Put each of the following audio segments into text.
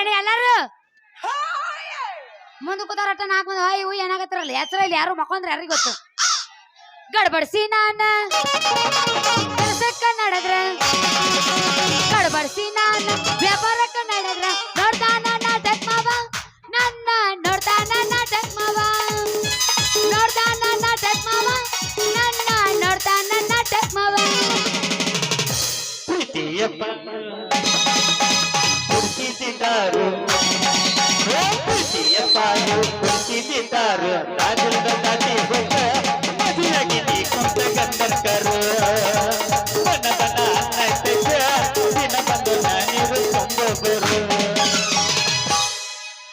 Ready ಎಲ್ಲಾರು ಮುಂದೆ ಕೂತಾರಟ 4 ಮಂದಿ ಅಯ್ಯೋ ಏನಾಗತ್ತಿರಲ್ಲ ಹೆಸರ ಇಲ್ಲಿ ಯಾರು ಮಕ್ಕೊಂಡ್ರೆ ಯಾರಿಗೆ ಗೊತ್ತು ಗಡ್ಬಡ್ಸಿ ನಾನ ಕೆಲಸಕ್ಕ ನಡೆದ್ರ ಗಡ್ಬಡ್ಸಿ ನಾನ ವ್ಯಾಪಾರಕ್ಕ ನಡೆದ್ರ ನೋಡ್ತಾನ ನಾಟಕ ಮಾವ ನನ್ನ ನೋಡ್ತಾನ ನಾಟಕ ಮಾವ ನೋಡ್ತಾನ ನಾಟಕ ಮಾವ ನನ್ನ ನೋಡ್ತಾನ ನಾಟಕ ಮಾವ ಕುರ್ತಿಸಿದಾರು ಕುರ್ತಿಸಿದಾರು ರಾಜುಂಡ ದಾಟಿ ಹೋಗ ಮದುವೆಯಾಗಿ ಕುಂತ ಗಂಧರ್ಕರು ಬನ ಬನ ಅನ್ನೈತೈತ ದಿನ ಬಂದು ನಾನಿರು ತುಂಬರು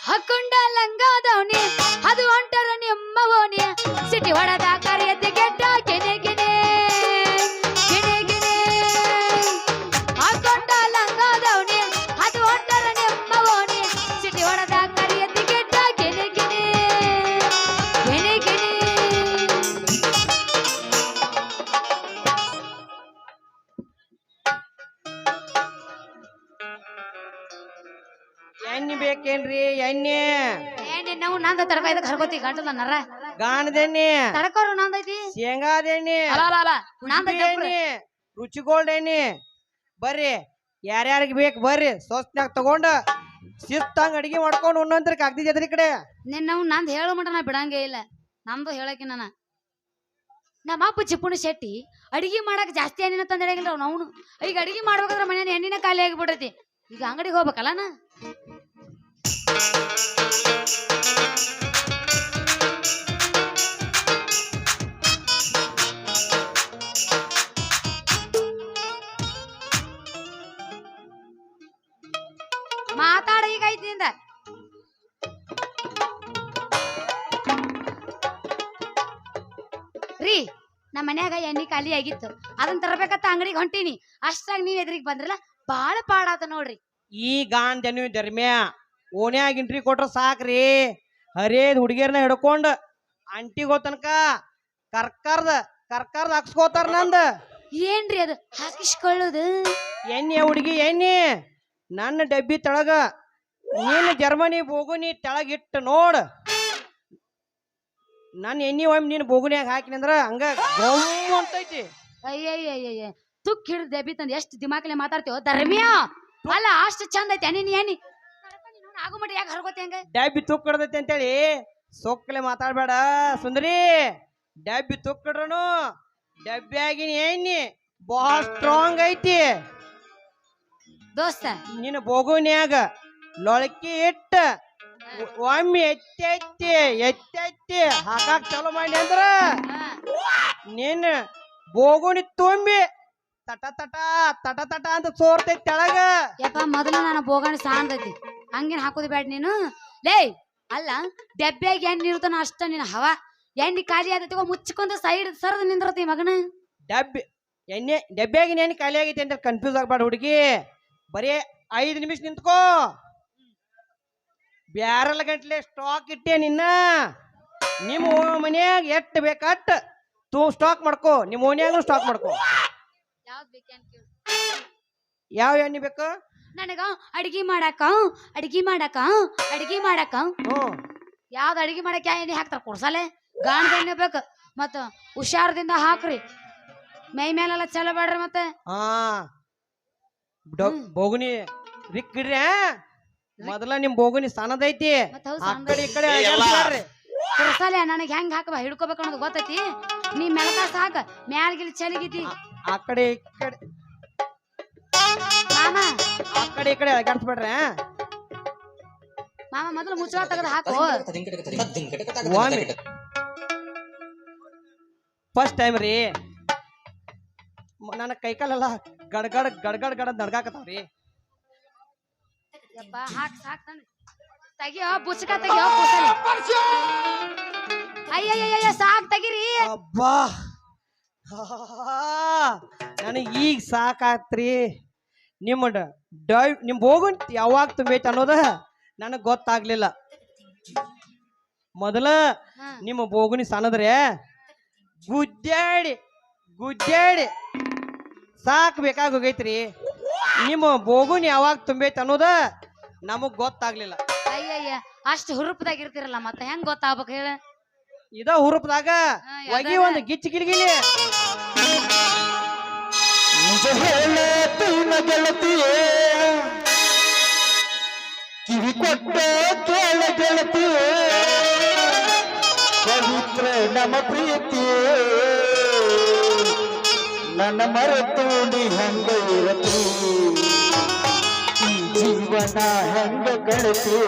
ಹಾಕೊಂಡ ಲಂಗಾದವನಿ ಅದು ಹೊಂಟರ ನಿಮ್ಮ ಓಣಿ ಸಿಟಿ ಹೊಡೆದ ಕರೆಯತ್ತೆ ಗೆಡ್ಡ ಗಿನೆ ಗಿನೆ ಗಿನೆ ಗಿನೆ ಹಾಕೊಂಡ ಲಂಗಾದವನಿ ಅದು ಹೊಂಟರ ನಿಮ್ಮ ಓಣಿ ಸಿಟಿ ಹೊಡೆದ ಕರೆಯತ್ತೆ ಗೆಡ್ಡ ಗಿನೆ ಗಿನೆ ಗಿನೆ ಗಿನೆ ಎಣ್ಣೆ ಬೇಕೇನ್ರಿ ಎಣ್ಣೆ ಏನೇ ನಾವು ನಂದ ತಡಕಾಯ್ದ ಕರ್ಕೋತಿ ಗಂಟದ ನರ ಗಾಣದೆಣ್ಣೆ ತಡಕೋರು ನಂದೈತಿ ಶೇಂಗಾದೆಣ್ಣೆ ಅಲ್ಲ ಅಲ್ಲ ಅಲ್ಲ ನಂದ ಎಣ್ಣೆ ರುಚಿಗೋಲ್ಡ್ ಎಣ್ಣೆ ಬರ್ರಿ ಯಾರ್ಯಾರಿಗೆ ಬೇಕು ಬರ್ರಿ ಸ್ವಸ್ತ್ನಾಗ ತಗೊಂಡ ಶಿಸ್ತಂಗ ಅಡಿಗೆ ಮಾಡ್ಕೊಂಡು ಉಣ್ಣಂತ್ರ ಕಾಗ್ದಿ ಜದ್ರಿ ಕಡೆ ನಿನ್ನವ್ ನಂದ್ ಹೇಳೋ ಮಟ ನಾ ಬಿಡಂಗೇ ಇಲ್ಲ ನಮ್ದು ಹೇಳಕ್ಕೆ ನಮ್ಮ ಅಪ್ಪ ಚಿಪ್ಪುಣ ಶೆಟ್ಟಿ ಅಡಿಗೆ ಮಾಡಕ್ ಜಾಸ್ತಿ ಎಣ್ಣಿನ ತಂದಿಡಂಗಿಲ್ಲ ಅವನು ಈಗ ಅಡಿಗೆ ಮಾಡ್ಬೇಕಾದ್ರೆ ಮನೇನ ಎಣ್ಣಿನ ಖಾಲಿ ಆಗಿಬಿಡೈತಿ ಈಗ ಅಂಗಡಿಗೆ ಹೋಗ್ಬೇಕಲ್ಲ ನಾ ಮಾತಾಡ ಈಗ ಐತಿ ನಿಂದ ರೀ ನಮ್ಮ ಮನ್ಯಾಗ ಎಣ್ಣೆ ಖಾಲಿ ಆಗಿತ್ತು ಅದನ್ನ ತರಬೇಕತ್ತ ಅಂಗಡಿಗೆ ಹೊಂಟೀನಿ ಅಷ್ಟಾಗ ನೀವ್ ಎದ್ರಿಗೆ ಬಂದ್ರಲ್ಲ ಬಾಳ ಪಾಡಾತ ನೋಡ್ರಿ ಈ ಗಾಂಧನು ಧರ್ಮ್ಯ ಓಣ್ಯಾಗ ಎಂಟ್ರಿ ಕೊಟ್ರ ಸಾಕ್ರಿ ಹರೇದ್ ಹುಡುಗಿಯರ್ನ ಹಿಡ್ಕೊಂಡ್ ಅಂಟಿಗೋ ತನಕ ಕರ್ಕರ್ದ ಹಾಕ್ಸ್ಕೋತಾರ ನಂದ ಏನ್ರಿ ಅದು ಹಾಕಿಸ್ಕೊಳ್ಳೋದು ಎಣ್ಣೆ ಹುಡುಗಿ ಎಣ್ಣೆ ನನ್ನ ಡಬ್ಬಿ ತಳಗ ನೀನು ಜರ್ಮನಿ ಬೋಗುನಿ ತೆಳಗಿಟ್ಟು ನೋಡ್ ನನ್ನ ಎಣ್ಣೆ ಒಮ್ಮೆ ನೀನು ಬೋಗುನಿಯಾಗ ಹಾಕಿನಿ ಅಂದ್ರ ಹಂಗ ಗಮ್ ಅಂತೈತಿ ಅಯ್ಯಯ್ಯಯ್ಯ ತುಕ್ ಹಿಡಿದು ದೆಬ್ಬಿ ತಂದು ಎಷ್ಟು ದಿಮಾಕಲೆ ಮಾತಾಡ್ತೀವೋ ಧರ್ಮ್ಯ ಅಲ್ಲ ಅಷ್ಟು ಚಂದ ಐತಿ ಎಣ್ಣೆ ಎಣ್ಣಿ ಆಗು ಮಟ್ಟ ಯಾಕೆ ಹರ್ಕೋತಿ ಹಂಗ ಡಬ್ಬಿ ತುಕ್ ಹಿಡ್ದೈತಿ ಅಂತೇಳಿ ಸೊಕ್ಕಲೆ ಮಾತಾಡ್ಬೇಡ ಸುಂದರಿ ಡಬ್ಬಿ ತುಕ್ ಹಿಡ್ರನು ಡಬ್ಬಿಯಾಗಿನ ಎಣ್ಣೆ ಬಹಳ ಸ್ಟ್ರಾಂಗ್ ಐತಿ ದೋಸ್ತ ನಿನ್ನ ಬೋಗುನ್ಯಾಗ ಲೊಳಕಿ ಇಟ್ಟ ಒಮ್ಮೆ ಎತ್ತಿ ಹಾಕಾಕ್ ಚಾಲು ಮಾಡಿ ಅಂದ್ರ ನಿನ್ನ ಬೋಗುನಿ ತುಂಬಿ ತಟ ತಟ ತಟ ತಟ ಅಂತ ಸೋರ್ತೈತಿ ತೆಳಗ ಯಪ್ಪ ಮೊದಲು ನಾನು ಬೋಗಾಣಿ ಸಾಂದೈತಿ ಹಂಗೇನ್ ಹಾಕೋದು ಬೇಡ ನೀನು ಲೇ ಅಲ್ಲ ಡಬ್ಬ್ಯಾಗ ಎಣ್ಣೆ ಇರುತ್ತಾನ ಅಷ್ಟ ನೀನು ಹವಾ ಎಣ್ಣೆ ಖಾಲಿ ಆದೈತಿ ಮುಚ್ಕೊಂಡ ಸೈಡ್ ಸರದ್ ನಿಂದ್ರತಿ ಮಗನ ಡಬ್ಬ್ಯಾಗಿನ ಎಣ್ಣೆ ಖಾಲಿ ಆಗೈತಿ ಅಂತ ಕನ್ಫ್ಯೂಸ್ ಆಗ್ಬೇಡ ಹುಡುಗಿ ಬರೀ 5 ನಿಮಿಷ ನಿಂತ್ಕೋ ಬ್ಯಾರಲ್ ಗಂಟ್ಲೆ ಸ್ಟಾಕ್ ಇಟ್ಟೆ ನಿನ್ನ ನಿಮ್ಮ ಮನ್ಯಾಗ ಎಟ್ ಬೇಕಟ್ ಸ್ಟಾಕ್ ಮಾಡ್ಕೋ ನಿಮ್ಮ ಓನ್ಯಾಗ ಸ್ಟಾಕ್ ಮಾಡ್ಕೋ ಯಾವ ಎಣ್ಣೆ ಬೇಕು ನನಗ ಅಡಿಗೆ ಮಾಡಾಕ ಯಾವ್ದು ಅಡಿಗೆ ಮಾಡಕ್ ಯಾವ ಎಣ್ಣೆ ಹಾಕ್ತಾರ ಕೊಡ್ಸಲೆ ಗಾಣದ ಎಣ್ಣೆ ಬೇಕು ಮತ್ತ ಹುಷಾರದಿಂದ ಹಾಕ್ರಿ ಮೈ ಮೇಲೆಲ್ಲ ಚಲೋ ಬೇಡ್ರಿ ಮತ್ತೆ ಬೋಗುನಿ ರಿಕ್ಕಿಡ್ರಿ ಮೊದಲ ನಿಮ್ ಬೋಗುನಿ ಸಣ್ಣದೈತಿ ಆ ಕಡೆ ಈ ಕಡೆ ಕುರ್ಸಲೆ ನನಗೆ ಹೆಂಗ್ ಹಾಕಬ ಹಿಡ್ಕೋಬೇಕು ಅನ್ನೋದು ಗೊತ್ತೈತಿ ನೀ ಮೆಲಕಾಸ ಹಾಕ ಮ್ಯಾಲ್ಗಿಲ್ ಚಲಿಗಿತಿ ಆ ಕಡೆ ಈ ಕಡೆ ಮಾಮ ಆ ಕಡೆ ಈ ಕಡೆ ಅಳಗಾಡ್ಸ್ಬೇಡ್ರಿ ಮಾಮ ಮೊದಲು ಮುಚ್ಚಳ ತೆಗೆದು ಹಾಕು ಫಸ್ಟ್ ಟೈಮ್ ರೀ ನನ್ನ ಕೈಕಾಲೆಲ್ಲ ಗಡ್ ನಡ್ಗಾಕತ್ತಾವ್ರಿ ಹಾಕ್ ಸಾಕ್ ತೆಗಿಯೋ ಬುಚ್ಚಕ ತೆಗಿಯೋ ಕುರ್ಸಲೆ ಅಯ್ಯಯ್ಯ ಸಾಕ್ ತೆಗಿರಿ ಅಬ್ಬಾ ನನಗೆ ಈಗ ಸಾಕಾತ್ರಿ ನಿಮ್ ಬೋಗುನ್ ಯಾವಾಗ ತುಂಬೈತಿ ಅನ್ನೋದ ನನಗ್ ಗೊತ್ತಾಗ್ಲಿಲ್ಲ ಮೊದಲ ನಿಮ್ಮ ಬೋಗುನಿ ಸಣ್ಣದ್ರೆ ಗುಜ್ಜಾಡಿ ಸಾಕ್ ಬೇಕಾಗೋಗೈತ್ರಿ ನಿಮ್ಮ ಬೋಗುನ್ ಯಾವಾಗ ತುಂಬೈತಿ ಅನ್ನೋದ ನಮಗ್ ಗೊತ್ತಾಗ್ಲಿಲ್ಲ. ಅಯ್ಯಯ್ಯ ಅಷ್ಟು ಹುರುಪದಾಗ ಇರ್ತಿರಲ್ಲ ಮತ್ತೆ ಹೆಂಗ್ ಗೊತ್ತಾಗ್ಬೇಕು ಹೇಳ. ಇದ ಹುರುಪದಾಗ ಒಗಿ ಒಂದು ಗಿಚ್ಚಿ ಗಿಲಿಗಿಲಿ. ನಿಜ ಹೇಳತೀನ ಗೆಳತಿಯೇ ಕಿವಿ ಕೊಟ್ಟ ಕೇಳ ಗೆಳತಿಯೇ ಪವಿತ್ರ ನಮ್ಮ ಪ್ರೀತಿಯೇ ನನ್ನ ಮರೆತು ನೀ ಹೆಂಗ ಇರತಿ ಈ ಜೀವನ ಹೆಂಗ ಕಳತಿ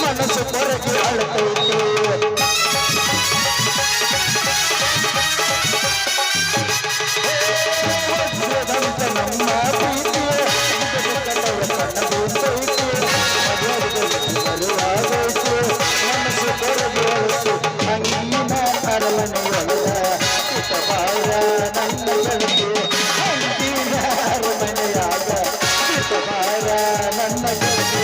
ಮನಸ್ಸು ಕೊರಗಿ ಅಳತೈತಿ ನಮ್ಮ ಪ್ರೀತಿಯ ಮನಸ್ಸು ಕೊರಗಿ ಅಳತು ಅಂಗಿನ ಅರಮನೆಯೊಳಗ ಬಾಳ ನನ್ನ ಗೆಳತಿ ಅಂಗಿನ ಅರಮನೆಯಾಗ ಬಾಳ ನನ್ನ ಗೆಳತಿ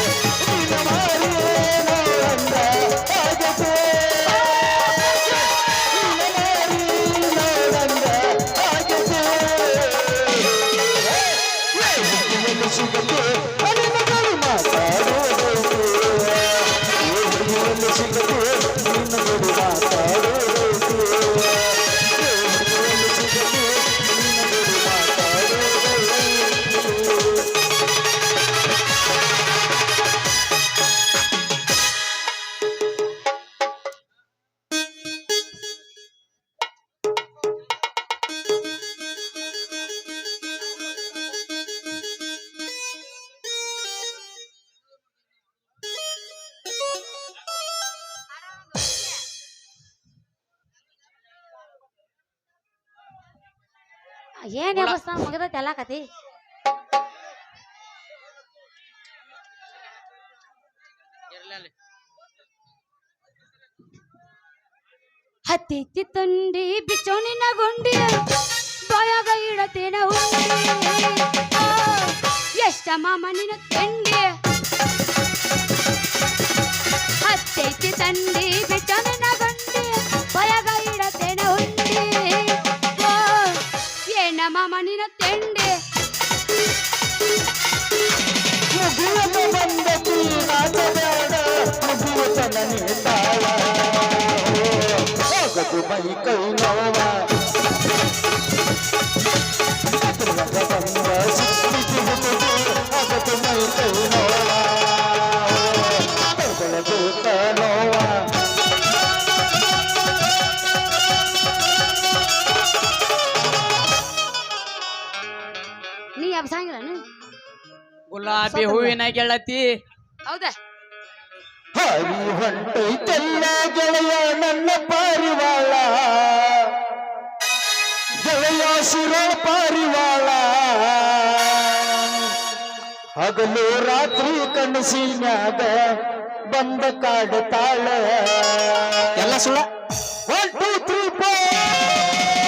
ಏನ್ ವ್ಯವಸ್ಥೆ ಮುಗಿದೈತಿ ಎಲ್ಲ ಕತಿ. ಹತ್ತಿತ್ತಿ ತಂಡಿ ಬಿಚ್ಚೋಣಿನ ಗೊಂಡಿ ಬಾಯಾಗ ಇಡತೇನ ಹುಂಡಿ ಎಷ್ಟ ಮಾಮ ನಿನ್ನ ತಿಂಡಿ ಹತ್ತೈತಿ ತಂಡಿ ಬಿಟ್ಟ ನನ್ನ ಗಂಡಿ ಬಾಯಾಗ ಇಡತೇನ ಹುಂಡಿ ಏನ ಮಾಮ ನಿನ್ನ ತಿಂಡಿ ಮುಗಿಯಲು ಬಂದತಿ ನಾಚಬೇಡ ಮುಗಿಯುತ್ತ ನನಗೆ ತಾಳ ಹೋಗದು ಮೈ ಕೈ ನೋವ ಬಂದ ಸಿಕ್ಕಿ ಹೋಗದು ಮೈ ಕೈ ನೋವ ತಗೊಳ್ಳಬೇಕ ನೋವ ನೀ ಅಬ್ಸಂಗಿಲ್ಲ ಗುಲಾಬಿ ಹೂವಿನ ಗೆಳತಿ ಹೌದಾ ಹಾರಿ ಹೊಂಟೈತೆಲ್ಲ ಗೆಳೆಯ ನನ್ನ ಪಾರಿವಾಳ ಗೆಳೆಯ ಶಿರೋ ಪಾರಿವಾಳ ಹಗಲು ರಾತ್ರಿ ಕನಸಿನ್ಯಾಗ ಬಂದ ಕಾಡ್ತಾಳ ಎಲ್ಲ ಸುಳ್ಳ 1 2 3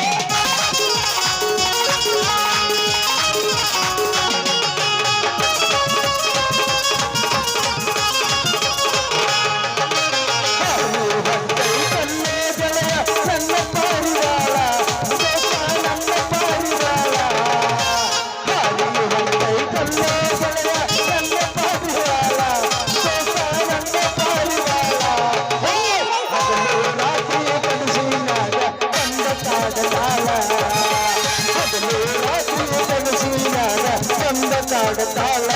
ಕಾಡ್ತಾಳ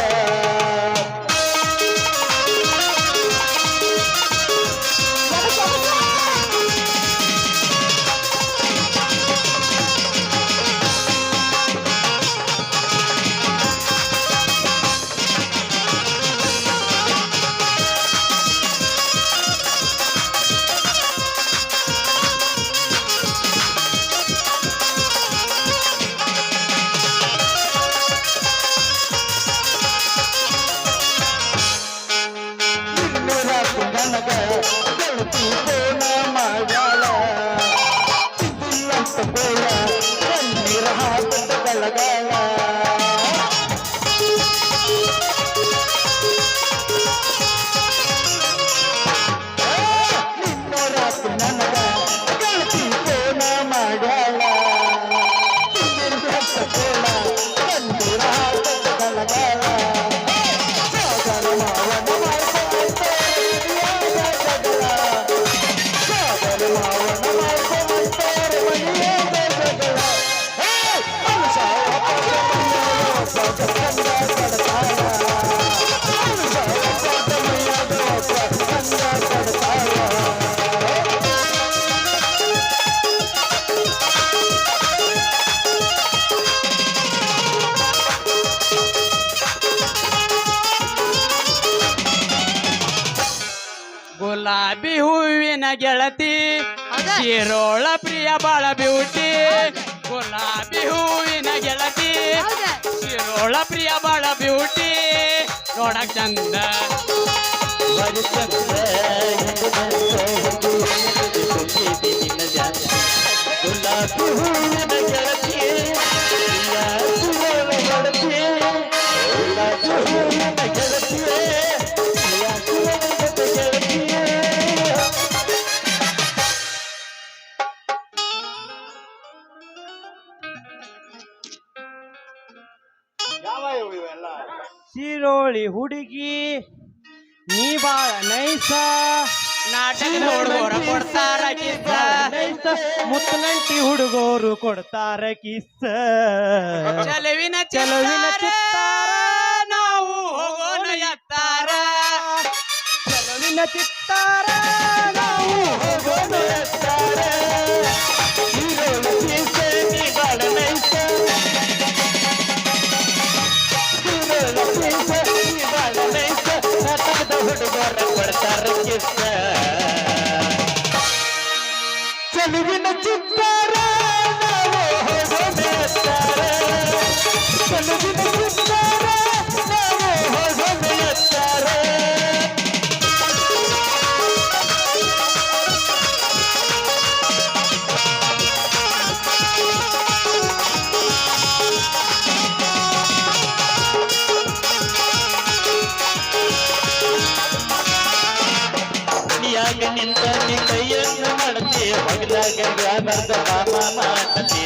ನನಗ ಗೆಳತಿ ಫೋನ ಮಾಡ್ಯಾಳ ಇದಿಲ್ಲಂತ ಬೋಳ ಕಣ್ಣೀರ ಹಾಕದ ಬೆಳಗಾಳ ನಿನ್ನ ರಾತ್ರಿ ನನಗ ಗೆಳತಿ ಫೋನ ಮಾಡ್ಯಾಳ ಇದಿಲ್ಲಂತ ಬೋಳ ಕಣ್ಣೀರ ಹಾಕದ ಬೆಳಗಾಳ ಸಾಗರ ಮಾವನ ಗುಲಾಬಿ ಹೂವಿನ ಗೆಳತಿ ಹೌದಾ? ಶಿರೋಳ ಪ್ರಿಯ ಬಾಳ ಬ್ಯೂಟಿ ಗುಲಾಬಿ ಹೂವಿನ ಗೆಳತಿ ಹೌದಾ? ಶಿರೋಳ ಪ್ರಿಯ ಬಾಳ ಬ್ಯೂಟಿ ನೋಡಕ್ ಚಂದ ಗುಲಾಬಿ ಹೂವಿನ ಗೆಳತಿ ಶಿರೋಳಿ ಹುಡುಗಿ ನೀ ಬಾಳ ನೈಸ ನಾಟಕ ನೋಡುವವರ ಕೊಡ್ತಾರ ಕಿಸ್ಸ ಮುತ್ತನಂಟಿ ಹುಡುಗೋರು ಕೊಡ್ತಾರ ಕಿಸ್ಸ ಚೆಲುವಿನ ಚಿತ್ತಾರ ನಾವು ಹೋಗೋಣ ಎತ್ತಾರ ಚೆಲುವಿನ ಚಿತ್ತಾರ ನಾವು ಹೋಗೋಣ ಎತ್ತಾರ ಚೆಲುವಿನ ಚಿತ್ತಾರ ನಾವು ಹೋಗೋಣ ಎತ್ತಾರ ಚೆಲುವಿನ ಚಿತ್ತಾರ ನಾವು ಹೋಗೋಣ ಎತ್ತಾರ ನಿಂತ ನೀ ಕೈಯನ್ನು ಮಾಡತಿ ಹೊಗಲಾಗ ವ್ಯಾಪಾರದ ಮಾಮ ನತಿ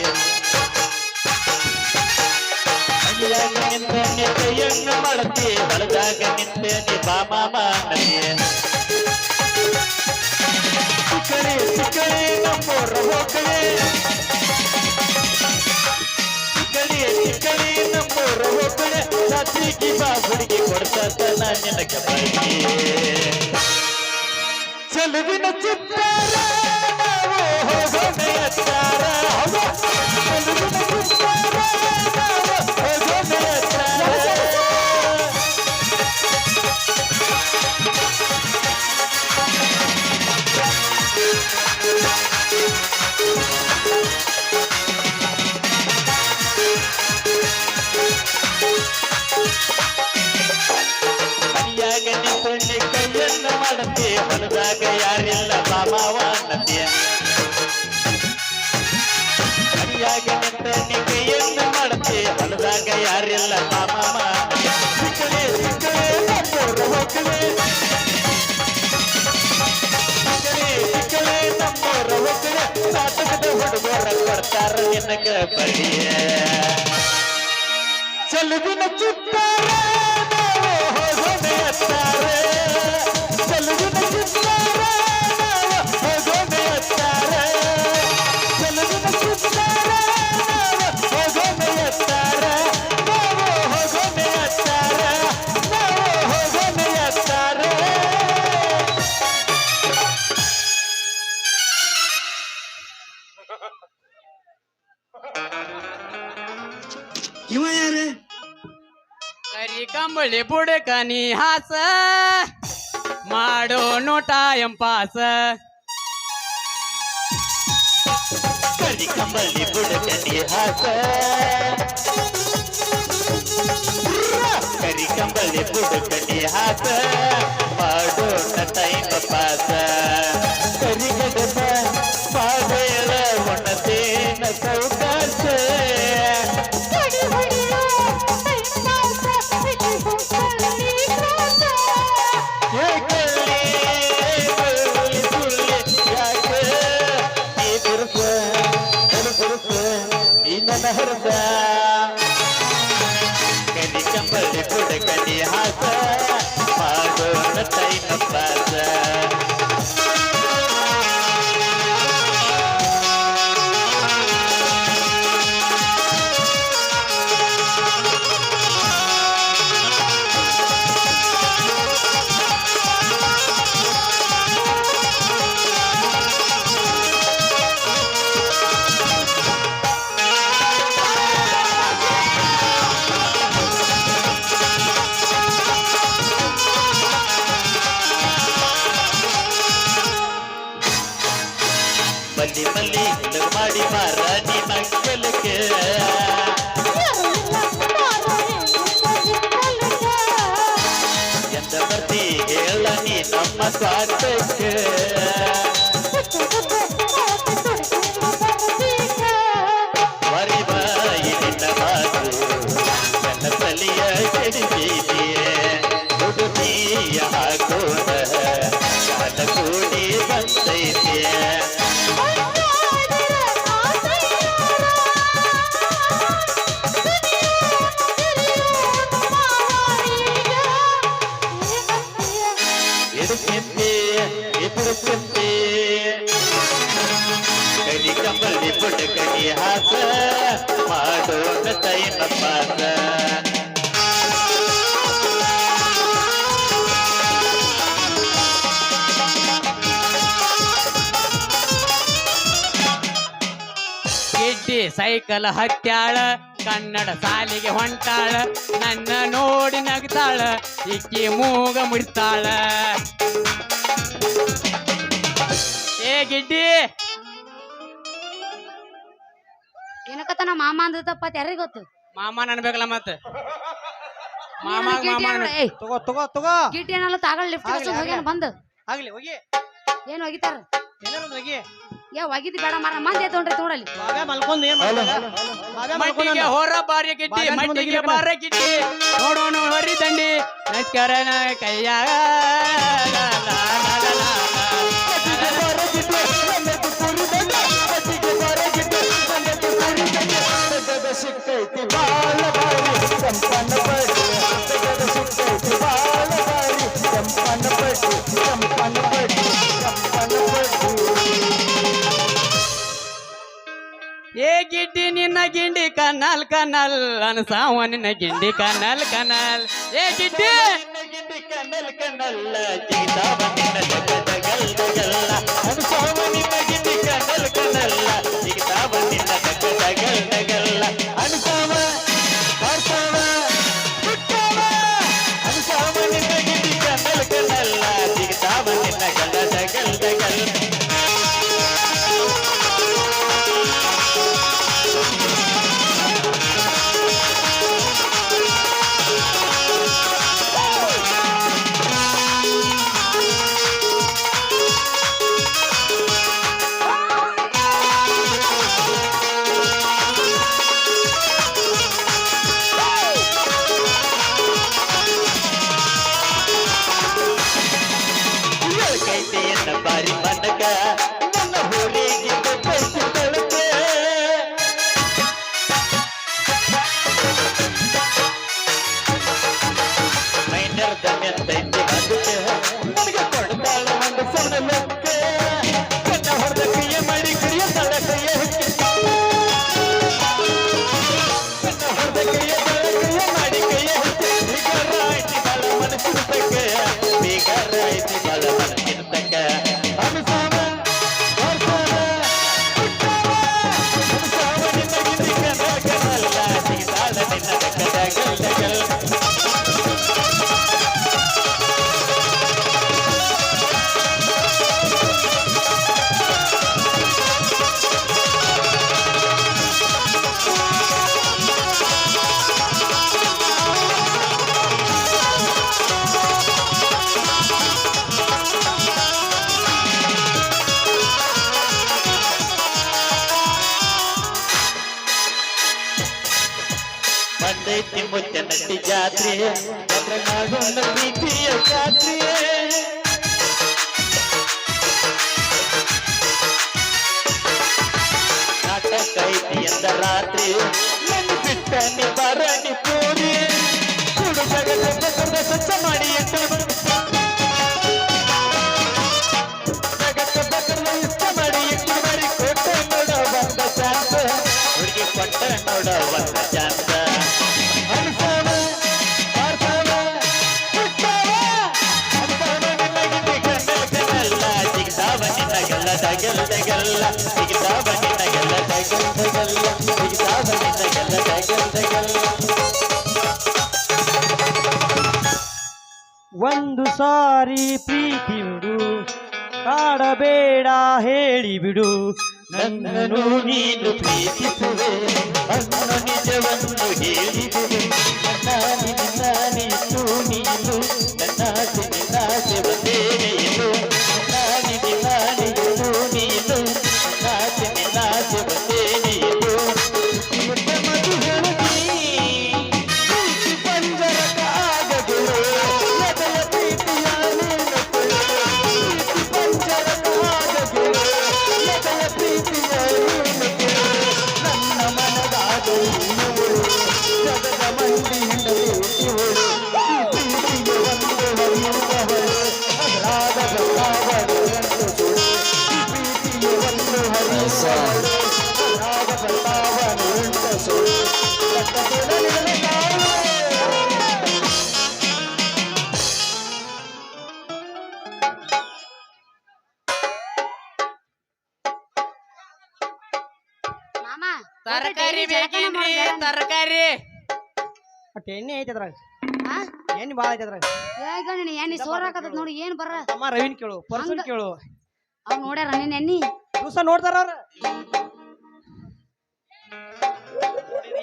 ಮನೆಯಾಗ ನಿಂತ ನೀ ಕೈಯನ್ನು ಮಾಡತಿ ಹೊಲದಾಗ ನಿಂತ ನೀ ಮಾಮ ನತಿ ಚಿಕ್ಕಳಿ ನಮ್ಮೂರ ಹೋಗಳೆ ಚಿಕ್ಕಳಿ ನಮ್ಮೂರ ಹೋಗಳೆ ರಾತ್ರಿಗೆ ಬಾ ಹುಡುಗಿ ಕೊಡ್ತಾತ ನಿನಗ ಬಳಿ ಚೆಲುವಿನ ಚಿತ್ತಾರ ನಾವು ಹೋಗೋಣ ಎತ್ತಾರ ಚೆಲುವಿನ ಚಿತ್ತಾರ ನಾವು ಹೋಗೋಣ ಎತ್ತಾರ ಮನೆಯಾಗ ನಿಂತೊಂಡಿ ಕೈಯನ್ನು ಮಾಡತಿ ಹೊಲದಾಗ ಯಾರಿಲ್ಲ ಮಾಮಾವ ನದಿಯ ಮನೆಯಾಗ ನಿಂತೊಂಡಿ ಕೈಯನ್ನು ಮಾಡತಿ ಹೊಲದಾಗ ಯಾರಿಲ್ಲ ಮಾಮಾವ ಚಿಕ್ಕಳೆ ನಮ್ಮೂರ ಹೋಗಳೆ ಚಿಕ್ಕಳೆ ನಮ್ಮೂರ ಹೋಗಳೆ ನಾಟಕದ ಹುಡುಗರ ಕೊಡ್ತಾರ ನಿನಗ ಬಳಿಯ ಚೆಲುವಿನ ಚಿತ್ತಾರ ನಾವು ಹೋಗೋಣ ಎತ್ತಾರ ಚೆಲುವಿನ ಚಿತ್ತಾರ ನಾವು ಹೋಗೋಣ ಎತ್ತಾರ ಚೆಲುವಿನ ಚಿತ್ತಾರ ನಾವು ಹೋಗೋಣ ಎತ್ತಾರ ನಾವು ಹೋಗೋಣ ಎತ್ತಾರ ನಾವು ಹೋಗೋಣ ಎತ್ತಾರ ಇವ ಯಾರು ಕರಿ ಕಂಬಳಿ ಬುಡಕ ನೀ ಹಾಸ ಮಾಡೋ ನೋಟ ಎಂಪಾಸ ಕರಿ ಕಂಬಳಿ ಬುಡಕನಿ ಹಾಸ ಕರಿ ಕಂಬಳಿ ಬುಡಕನಿ ಹಾಸ ಮಾಡೋಣ ಟೈಮ್ ಪಾಸ ಕರಿಗಡಬ ಪಾವೇಳ ಒಣದೇನ ಸೌಕಾಸ ಕಲಿ ಕಂಬಳಿ ಬುಡಕನಿ ಹಾಸ ಮಾಡೋಣ ಟೈಮ್ ಪಾಸ ಮಲ್ಲಿ ಮಲ್ಲಿ ಮಾಡಿ ಮಾರ ನೀ ಮಕ್ಕಳಕ್ಕೆ ಎಂದ ಬರ್ತಿ ಹೇಳ ನೀ ನಮ್ಮ ಸ್ವಾರ್ಥಕ್ಕೆ ವರಿ ಬಾಯಿ ನಿನ್ನ ಮಾತು ನನ್ನ ತಲೆಯ ಕೆಡಿಸಿದೆಯೇ ಹುಡುಗಿಯ ಹಾಕೋಣ ಕಾಲ ಕೂಡಿ ಬಂದೈತೆ ಕಲಿ ಕಂಬಳಿ ಬುಡಕನಿ ಹಾಸ ಮಾಡೋಣ ಟೈಮ್ ಪಾಸ ಗಿಡ್ಡಿ ಸೈಕಲ್ ಹತ್ಯಾಳ ಕನ್ನಡ ಸಾಲಿಗೆ ಹೊಂಟಾಳ ನನ್ನ ನೋಡಿ ನಗ್ತಾಳ ಇಕ್ಕಿ ಮೂಗ ಮುಡ್ತಾಳ ಏ ಗಿಡ್ಡಿ ಏನಕತನ ಮಾಮ ಅಂದಪ್ಪ ಯಾರಿಗ್ ಗೊತ್ತು ಮಾಮ ಅನ್ಬೇಕಲ್ಲ ಮತ್ತ ಮಾಮ ಗಿಟ್ಟಿ ಮಾಮ ಅನ್ನೋಣ, ಏಯ್ ತಗೋ ತಗೋ ತಗೋ ಗಿಟ್ಟಿ ಏನಲ್ಲ ತಾಗಳ ಲಿಫ್ಟ್ ಆಗ್ಲಿ, ಹೋಗ್ಯಾನ ಬಂದು ಆಗ್ಲಿ ಹೋಗಿ ಏನ್ ಒಗಿತಾರ ಏನಾರ ಹೋಗಿ ಏ ಒಗಿದ್ ಬೇಡ ಮಾರ ಮಂದಿ ಎತ್ತೊಂಡ್ರಿ ತೋಡಲಿ ಬಾಗ ಮಲ್ಕೊಂಡ್ ಏನ್ ಮಟ್ಟಿಗೆ ಹೊರ ಬಾರ್ಯ ಗಿಟ್ಟಿ ಬಾಗ ಮಟ್ಟಿಗೆ ಮುಂದೆ ಬಾರ ಗಿಟ್ಟಿ ನೋಡೋಣ ಹೊರಿ ದಂಡಿ ನಸ್ಕರನ ಕೈಯಾಗ ಕೆಂಪನ ಪಟ್ಟಿ ತೆಗೆದು ಸುತ್ತೈತಿ ಬಾಳ ಬಾರಿ ಕೆಂಪನ ಪಟ್ಟಿ ಕೆಂಪನ ಪಟ್ಟಿ ಕೆಂಪನ ಪಟ್ಟಿ ಏ ಗಿಡ್ಡಿ ನಿನ್ನ ಗಿಂಡಿ ಕನಲ್ ಕನಲ್ ಅನ್ಸಾವ ನಿನ್ನ ಗಿಂಡಿ ಕನಲ್ ಕನಲ್ ಏ ಗಿಡ್ಡಿ ಗಿಂಡಿ ಕಣ್ಣಲ್ ಕಣ್ಣಲ್ಲ ಜಿಗಿತಾವ ನಿನ್ನ ಜಗದಗಲ್ ಗಲ್ಲ ಅನುಸಾವ ನಿನ್ನ ಗಿಂಡಿ ಕಣ್ಣಲ್ ಕಣ್ಣಲ್ಲ ಜಿಗಿತಾವ ನಿನ್ನ ಜಗದಗಲ್ ಗಲ್ಲ ಅನುಸಾವ ಪಾರ್ಸಾವ ಪುಟ್ಟವ ಅನುಸಾವ ನಿನ್ನ ಗಿಂಡಿ ಕಣ್ಣಲ್ ಕಣ್ಣಲ್ಲ ಜಿಗಿತಾವ ನಿನ್ನ ಗಲ್ಲದಗಲ್ ಗಲ್ಲ ಕೈತೆಯನ್ನ ಬಾರಿ ಮನಕ ನನ್ನ ಹೋರಿಗೆ ಬೆಚ್ಚಿ ತಳಕೆ ಮೈನರ್ದ ಮೆತ್ತೈತಿ ಅದಕ್ಕೆ ನನಗೆ ಕೊಡ್ತಾಳ ಒಂದು ಸಣ್ಣ ಲೆಕ್ಕ ಕಣ್ಣ ಹೊಡೆದ ಕೈಯ ಮಾಡಿ ಕರಿಯ ತಳ ಕೈಯ ಕಣ್ಣ ಹೊಡೆದ ಕೈಯ ತಳ ಕೈಯ ಮಾಡಿ ಕೈಯ ಬಿಗರ ಐತಿ ಬಾಳ ಮನಸ್ಸಿನ ತಕ್ಕ ಬಿಗರ ಐತಿ ಬಾಳ ಮನಸ್ಸಿನ ತಕ್ಕ ಅನುಸಾವ ವರ್ಷವ ಪುಟ್ಟವ ಅನುಸಾವ ನಿನ್ನ ಗಿಂಡಿ ಕನಲ್ ಕನಲ್ಲ ಜಿಗಿತಾಳ ನಿನ್ನ ದಗದಗಲ್ ದಗಲ್ ಬಂದೈತಿ ಮುತ್ತೆ ನಟ್ಟಿ ಜಾತ್ರೆ ಅದ್ರ ನಾಡೊಂದ ಪ್ರೀತಿಯ ಜಾತ್ರೆ ನಾಟಕ ಐತಿ ಎಂದ ರಾತ್ರಿ ನನ್ನ ಬಿಟ್ಟ ನಿ ಬರಣಿ ಪೂರಿ ಸುಡು ಜಗತ್ತ ಸ್ವಚ್ಛ ಮಾಡಿ ಎಂಟು ಜಗತ್ತ ಬಕರ್ನ ಇಷ್ಟ ಮಾಡಿ ಎಂಟು ಮಾಡಿ ಕೊಟ್ಟ ನೋಡ ಬಂದ ಚಾನ್ಸ ಹುಡುಗಿ ಕೊಟ್ಟ ನೋಡ ಬಂದ ಚಾನ್ಸ ಅನುಸಾವ ಪಾರ್ಸಾವ ಪುಟ್ಟವ ಅನುಸಾವ ನಿನ್ನ ಗಿಂಡಿ ಕಣ್ಣಲ್ ಕಣ್ಣಲ್ಲ ಜಿಗಿತಾವ ನಿನ್ನ ಗೆಲ್ಲದ ಗೆಲ್ಲದಗಲ್ಲ ಜಿಗಿತಾವ ನಿನ್ನ ಗೆಲ್ಲದ ಗೆಲ್ಲದಗಲ್ಲ ಜಿಗಿತಾವ ನಿನ್ನ ಗೆಲ್ಲದ ಗೆಲ್ಲದಗಲ್ಲ ಒಂದು ಸಾರಿ ಪ್ರೀತಿ ಬಿಡು ಕಾಡಬೇಡ ಹೇಳಿ ಬಿಡು ನನ್ನನ್ನು ನೀನು ಪ್ರೀತಿಸುವೆ ಅನ್ನ ನಿಜವನ್ನು ಹೇಳಿದುವೆ ನನ್ನಾನಿ ನಿನ್ನಾನಿತ್ತು ನೀನು ನನ್ನಾಸೆ ನಿನ್ನಾಸೆ ಒಂದೇನೆ ಇದು ನನ್ನಾನಿ ನಿನ್ನಾನಿತ್ತು ನೀನು ನನ್ನಾಸೆ ನಿನ್ನಾಸೆ ಒಂದೇನೆ ಇದು ಮುಟ್ಟ ಮಧು ಹೇಳುತ್ತೀ ಪ್ರೀತಿ ಪಂಜರಕ ಆಗದಿರು ಎದೆಯ ಪ್ರೀತಿಯ ನೀನಕ್ಕಳು ಪ್ರೀತಿ ಪಂಜರಕ ಆಗದಿರು ಎದೆಯ ಪ್ರೀತಿಯ ನೀನಕ್ಕಳು ನನ್ನ ಮನದಾಗು ನೀನುವಳು ಜಗದ ಮಂದಿ ಹಿಂಡಲೇತಿವಳು ಪ್ರೀತಿಗೆ ಒಂದು ಹರಿಯುವವಳು ಅದರಾದ ಬದಲಾವಣೆ ಎಂಟುಗಳು ಪ್ರೀತಿಗೆ ಒಂದು ಹರಿಯುವವಳು ಅದರಾದ ಬದಲಾವಣೆ ಎಂಟುಗಳು ಕಟ್ಟದಿರಲಿಲ್ಲ ತಾಳು ಮಾಮ ತರಕಾರಿ ಬೇಕೇನ್ರಿ ತರಕಾರಿ ಅಟ್ ಎಣ್ಣೆ ಐತಿ ಅದ್ರಾಗ ಎಣ್ಣೆ ಭಾಳ ಐತಿ ಅದ್ರಾಗ ಹೇಗಣ್ಣ ಎಣ್ಣೆ ಸೋರಾಕತ್ತ ನೋಡಿ ಏನ್ ಬರ್ರ ಅಮ್ಮ ರವಿನ್ ಕೇಳು ಪರ್ಸನ್ ಕೇಳು ಅವ್ರು ನೋಡ್ಯಾರ ನಿನ್ನ ಎಣ್ಣಿ ದಿವಸ ನೋಡ್ತಾರ ಅವ್ರ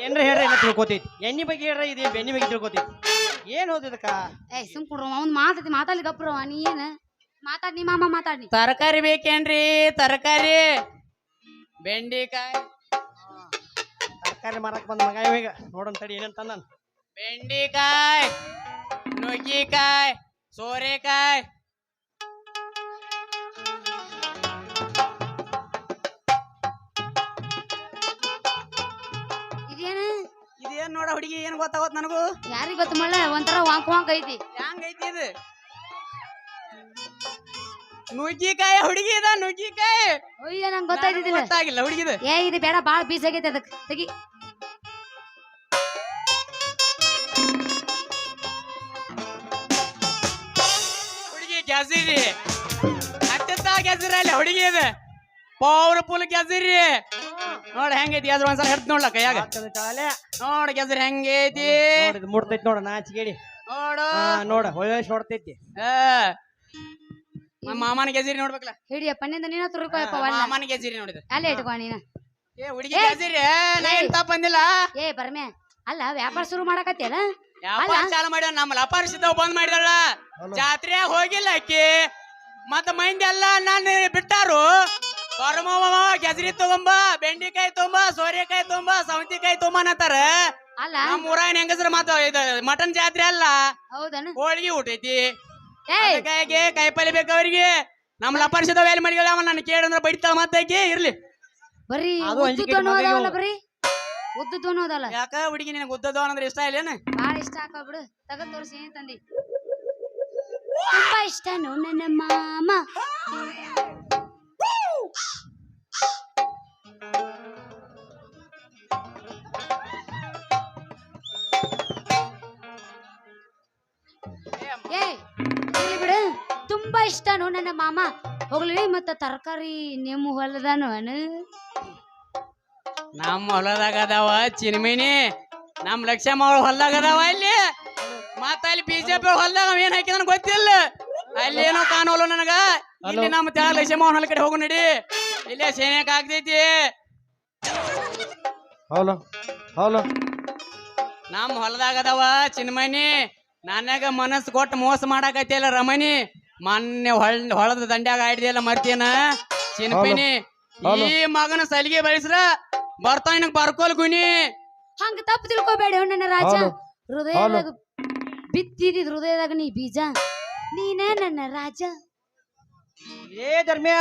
ಏನ್ರ ಹೇಳ್ರಿ ಏನ ತಿಳ್ಕೊತೈತಿ ಎಣ್ಣೆ ಬಗ್ಗೆ ಹೇಳ್ರಿ ಇದು ಬೆಣ್ಣೆ ಬಗ್ಗೆ ತಿಳ್ಕೊತೈತಿ ಏನ್ ಹೋದಿದಕ್ಕ ಏ ಸುಮ್ ಕೊಡ್ರು ಅವ್ನ್ ಮಾತೈತಿ ಮಾತಾಡ್ಲಿ ಗಪ್ರು ನೀ ಏನ ಮಾತಾಡ್ ನೀ ಮಾಮ ಮಾತಾಡ್ನಿ ತರಕಾರಿ ಬೇಕೇನ್ರಿ ತರಕಾರಿ ಬೆಂಡಿಕಾಯಿ ತರಕಾರಿ ಮಾರಕ್ ಬಂದ ಮಗ ಇವಾಗ ನೋಡೋಣ ತಡಿ ಏನಂತ ನಾನು ಬೆಂಡಿಕಾಯಿ ನುಗ್ಗಿಕಾಯಿ ಸೋರೆಕಾಯಿ ಇದೇನ ಇದೇ ಏನ್ ನೋಡ ಹುಡುಗಿ ಏನ್ ಗೊತ್ತಾಗೋತ್ ನನಗೂ ಯಾರಿಗ್ ಗೊತ್ತ ಮಳ್ಳ ಒಂಥರ ವಾಂಕ್ ವಾಂಕ್ ಐತಿ. ಹೆಂಗೈತಿ ಇದು ನುಗ್ಗಿಕಾಯಿ ಹುಡುಗಿ ಇದ ನುಗ್ಗಿಕಾಯಿ ಅಯ್ಯ ನಂಗೆ ಗೊತ್ತಾಯ್ತಿದ್ದಿಲ್ಲ. ಗೊತ್ತಾಗಿಲ್ಲ ಹುಡುಗಿದ ಏ ಇದು ಬೇಡ ಬಾಳ ಬೀಸ್ ಆಗೈತಿ ಅದಕ್ಕೆ ತೆಗಿ. ಹುಡುಗಿ ಕೆಸಿರಿ ಅತ್ಯಂತ ಕೆಸಿರಿ ಅಲ್ಲ ಹುಡುಗಿ ಇದೆ ಪವರ್ಫುಲ್ ಕೆಸಿರಿ ನೋಡ ಹೆಂಗೈತಿ ಅದ್ರ ಒಂದ್ಸಲ ಹಿಡ್ದು ನೋಡ್ಲ ಕೈಯಾಗ ನೋಡ ಕೆಸರಿ ಹೆಂಗೈತಿ ಮುಡ್ತೈತಿ ನೋಡ ನಾಚಿಗೇಡಿ ನೋಡು ನೋಡ ಒಳ್ಳೆ ನೋಡ್ತೈತಿ. ಮಾಮನ ಕೆಸಿರಿ ನೋಡ್ಬೇಕಲ್ಲ ಹಿಡಿಯ ಪಣ್ಣಿಂದ ನೀನ ತುರ್ಕೋಯಪ್ಪ ಮಾಮನ ಕೆಸಿರಿ ನೋಡಿದ ಅಲ್ಲೇ ಇಟ್ಕೊ ನೀನ. ಏ ಹುಡುಗಿ ಕೆಸಿರಿ ನಾ ಏನ್ ತಪ್ಪ ಬಂದಿಲ್ಲ ಏ ಬರ್ಮೆ ಅಲ್ಲ ವ್ಯಾಪಾರ ಶುರು ಮಾಡಕತ್ತಿಯಲ್ಲ. ವ್ಯಾಪಾರ ಚಾಲು ಮಾಡ್ಯಾವ ನಮ್ಮ ಲಪಾರಿಸಿದವ್ ಬಂದ್ ಮಾಡಿದಳ ಜಾತ್ರೆ ಹೋಗಿಲ್ಲ ಆಕಿ ಮತ್ತ ಮಂದಿ ಎಲ್ಲ ನಾನು ಬಿಟ್ಟಾರು ಬರ್ಮವ ಕೆಸರಿ ತಗೊಂಬ ಬೆಂಡಿಕಾಯಿ ತೊಂಬ ಸೋರೆಕಾಯಿ ತೊಂಬ ಸೌತಿಕಾಯಿ ತೊಂಬ ಅನ್ನತಾರ. ಅಲ್ಲ ನಮ್ಮ ಊರಾಗಿನ ಹೆಂಗಸ್ರ ಮಾತ ಇದು ಮಟನ್ ಜಾತ್ರೆ ಅಲ್ಲ ಹೌದನ. ಹೋಳಿಗೆ ಊಟೈತಿ ಏಯ್ ಕಾಯಿಗೆ ಕಾಯಿಪಲ್ಲೆ ಬೇಕು ಅವ್ರಿಗೆ ನಮ್ಮ ಲಪಾರಿಸಿದವ್ ಎಲ್ಲಿ ಮಾಡಿಗಳ ಅವ ನಾನು ಕೇಳಂದ್ರ ಬಡಿತಾಳ ಮತ್ತೆ ಇರ್ಲಿ ಬರ್ರಿ ಅದು ಅಂಜಿಕೆ ಉದ್ದುದ್ದು ಅನ್ನೋದಲ್ಲ ಮಗನಿಗೆ ಬರ್ರಿ ಉದ್ದುದ್ದು ಅನ್ನೋದಲ್ಲ. ಯಾಕ ಹುಡುಗಿ ನಿನಗೆ ಉದ್ದದ ಅಂದ್ರೆ ಇಷ್ಟ ಇಲ್ಲೇನ ಬಾಳ ಇಷ್ಟ ಹಾಕೋ ಬಿಡು ತಗದ್ ತೋರಿಸಿ ಏನ್ ತಂದಿ. ತುಂಬಾ ಇಷ್ಟನು ನನ್ನ ಮಾಮ. ಏ ಇರ್ಲಿ ಬಿಡು ತುಂಬಾ ಇಷ್ಟನು ನನ್ನ ಮಾಮ. ಹೋಗ್ಲಿ ಮತ್ತ ತರಕಾರಿ ನಿಮ್ಮ ಹೊಲದಾನು ಅನು ನಮ್ಮ ಹೊಲದಾಗ ಅದಾವ ಚಿನ್ಮಿನಿ ನಮ್ ಲಕ್ಷ್ಮ ಅವ್ರ ಹೊಲದಾಗ ಅದಾವ ಅಲ್ಲಿ ಮತ್ತ ಅಲ್ಲಿ ಬಿಜೆಪಿ ಹೊಲದಾಗ ಅವ ಏನ್ ಹಾಕಿದನ್ ಗೊತ್ತಿಲ್ಲ ಅಲ್ಲಿ ಏನೋ ಕಾಣೋಲ್ಲ ನನಗ ಇಲ್ಲಿ ನಮ್ಮ ತೆಳ ಲಕ್ಷ್ಮ ಅವ್ರ ಹೊಲ ಕಡೆ ಹೋಗು ನಡಿ ಇಲ್ಲೇ ಸೇನೆಕ್ ಆಗ್ತೈತಿ ನಮ್ಮ ಹೊಲದಾಗ ಅದಾವ ಚಿನ್ಮನಿ ನನಗ ಮನಸ್ಸು ಕೊಟ್ಟು ಮೋಸ ಮಾಡಾಕತ್ತಿಲ್ಲ ರಮಣಿ ಮೊನ್ನೆ ಹೊಳದ ದಂಡ್ಯಾಗ ಆಡಿದೆಲ್ಲ ಮರ್ತೀನ ಚಿನ್ಪಿನಿ ಈ ಮಗನ ಸಲಿಗೆ ಬೆಳೆಸ್ರ ಬರ್ತಾವ ನಿನಗ್ ಬರ್ಕೋಲ್ ಗುನಿ ಹಂಗ ತಪ್ಪು ತಿಳ್ಕೊಬೇಡ ನನ್ನ ರಾಜ. ಹೃದಯದಾಗ ಬಿತ್ತಿದ ಹೃದಯದಾಗ ನೀ ಬೀಜ ನೀನೇ ನನ್ನ ರಾಜ. ಏ ಧರ್ಮ್ಯ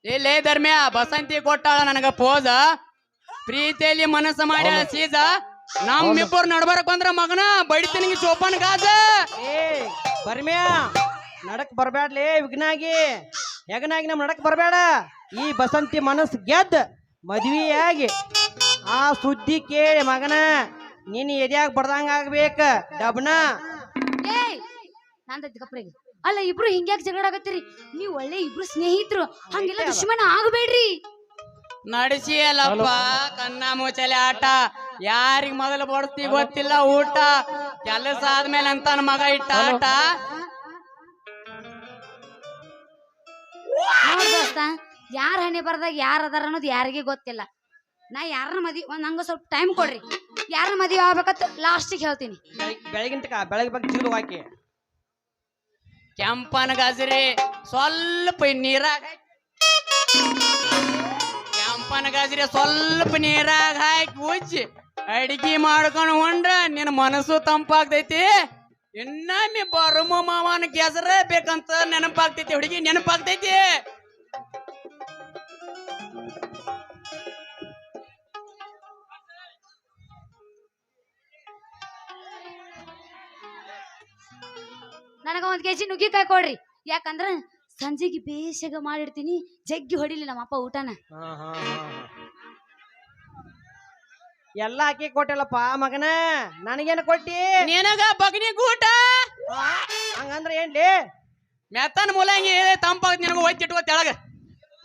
ಇಲ್ಲೇ ಧರ್ಮ್ಯ ಬಸಂತಿ ಕೊಟ್ಟಾಳ ನನಗ ಪೋಜ ಪ್ರೀತಿಯಲ್ಲಿ ಮನಸ್ಸು ಮಾಡ್ಯಾಳ ಸೀಜ ನಮ್ಮಿಬ್ಬರು ನಡ್ಬರಕ್ ಬಂದ್ರ ಮಗನ ಬಡಿತೀನಿ ಚೋಪನ್ ಗಾಜ. ಏ ಬರ್ಮ್ಯ ನಡಕ್ ಬರ್ಬ್ಯಾಡ್ಲಿ ವಿಘ್ನಾಗಿ ಹೆಗನಾಗಿ ನಮ್ ನಡಕ್ ಬರ್ಬೇಡ. ಈ ಬಸಂತಿ ಮನಸ್ಸು ಗೆದ್ದ ಮದ್ವಿಯಾಗಿ ಆ ಸುದ್ದಿ ಕೇಳಿ ಮಗನ ನೀನ್ ಎದ್ಯಾಗ ಬಡ್ದಂಗ ಆಗ್ಬೇಕ ಡಬ್ನ. ಏಯ್ ನಂದೈತಿ ಕಪ್ರಿಗೆ. ಅಲ್ಲ ಇಬ್ರು ಹಿಂಗ್ಯಾಕ್ ಜಗಳ ಆಗತ್ತೀರಿ? ನೀವ್ ಒಳ್ಳೆ ಇಬ್ರು ಸ್ನೇಹಿತರು, ಹಂಗೆಲ್ಲ ದುಶ್ಮನ ಆಗಬೇಡ್ರಿ. ನಡೆಸಿ ಅಲ್ಲಪ್ಪ ಕನ್ನ ಮುಚ್ಚಲೆ ಆಟ ಯಾರಿಗ್ ಮೊದಲು ಬಡ್ತಿ ಗೊತ್ತಿಲ್ಲ ಊಟ ಕೆಲಸ ಆದ್ಮೇಲೆ ಅಂತ ಮಗ ಇಟ್ಟ ಆಟ. ನೋಡ್ ದೋಸ್ತ ಯಾರ ಹಣೆ ಬರ್ದಾಗ ಯಾರ ಅದಾರ ಅನ್ನೋದು ಯಾರಿಗೆ ಗೊತ್ತಿಲ್ಲ. ನಾ ಯಾರನ್ನ ಮದ್ವಿ ನಂಗ ಸ್ವಲ್ಪ ಟೈಮ್ ಕೊಡ್ರಿ. ಯಾರನ್ನ ಮದ್ವಿ ಆಗ್ಬೇಕಂತ ಲಾಸ್ಟಿಗೆ ಹೇಳ್ತೀನಿ. ಬೆಳಗಿನ ಬೆಳಗ್ಗೆ ಬಗ್ಗೆ ಜಿಗಿದು ಹಾಕಿ ಕೆಂಪನ ಗಜರಿ ಸ್ವಲ್ಪ ನೀರಾಗ ಕೆಂಪನ ಗಜರಿ ಸ್ವಲ್ಪ ನೀರಾಗ ಹಾಕಿ ಉಜ್ಜಿ ಅಡಿಗೆ ಮಾಡ್ಕೊಂಡು ಉಂಡ್ರ ನಿನ್ನ ಮನಸ್ಸು ತಂಪಾಗ್ತೈತಿ. ಇನ್ನೊಮ್ಮೆ ಬರುಮ ಮಾವನ ಕೆಸರ ಬೇಕಂತ ನೆನಪಾಗ್ತೈತಿ ಹುಡುಗಿ ನೆನಪಾಗ್ತೈತಿ. ನನಗ 1 kg ನುಗ್ಗಿಕಾಯಿ ಕೊಡ್ರಿ. ಯಾಕಂದ್ರ ಸಂಜೆಗೆ ಬೇಷಗ ಮಾಡಿಡ್ತೀನಿ, ಜಗ್ಗಿ ಹೊಡಿಲಿ ನಮ್ಮ ಅಪ್ಪ ಊಟನ. ಎಲ್ಲ ಹಾಕಿ ಕೊಟ್ಟಿಲ್ಲಪ್ಪ ಮಗನ, ನನಗೇನು ಕೊಟ್ಟಿ? ನಿನಗ ಬಗ್ನಿ ಗೂಟ ಹಂಗಂದ್ರ ಏನ್ಲಿ ಮೆತ್ತನ ಮೂಲಂಗಿ ತಂಪಾಗ ನಿನಗ ಒತ್ತಿಟ್ಕೋ ತೆಳಗ.